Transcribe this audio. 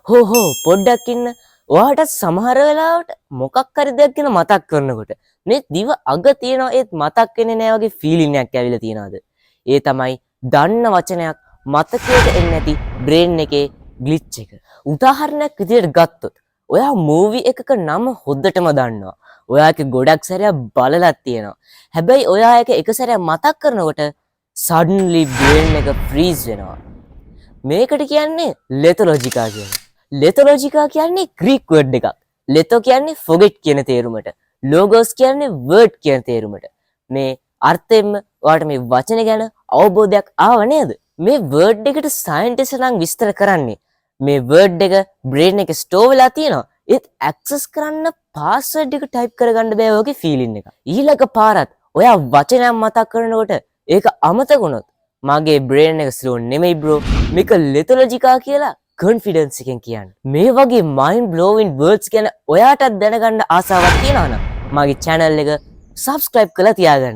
හෝ හෝ පොඩ්ඩක් ඉන්න. ඔයාට සමහර වෙලාවට මොකක් හරි දෙයක් ගැන මතක් කරනකොට මේ දිව අග තියනවා ඒත් මතක් වෙන්නේ නැහැ වගේ ෆීලිං එකක් ඇවිල්ලා තියනවාද? ඒ තමයි දන්න වචනයක් මතකයට එන්නේ නැති බ්‍රේන් එකේ ග්ලිච් එක. උදාහරණයක් විදියට ගත්තොත් ඔයා මූවි එකක නම හොද්දටම දන්නවා. ඔයා ඒක ගොඩක් සැරයක් බලලා තියෙනවා. හැබැයි ඔයා ඒක එක සැරයක් මතක් කරනකොට suddenly brain එක freeze වෙනවා. මේකට කියන්නේ lethologica කියලා. lethologica කියන්නේ Greek word එකක්. letho කියන්නේ forget කියන තේරුමට. logos කියන්නේ word කියන තේරුමට. මේ අර්ථයෙන්ම ඔයාලට මේ වචන ගැන අවබෝධයක් ආව නේද? මේ word එකට scientist නම් විස්තර කරන්නේ මේ word එක brain එකේ store වෙලා තියෙනවා. ඒත් access කරන්න password එක type කරගන්න බෑ වගේ feeling එකක්. ඊළඟ පාරත් ඔයා වචනයක් මතක් කරනකොට ඒක අමතක වුණොත් මගේ brain එක slow නෙමෙයි bro. මේක lethologica කියලා confidence එකෙන් කියන්නේ. මේ වගේ mind blowing words ගැන ඔයාටත් දැනගන්න ආසාවක් තියෙනවා නම් මගේ channel එක subscribe කරලා තියාගන්න.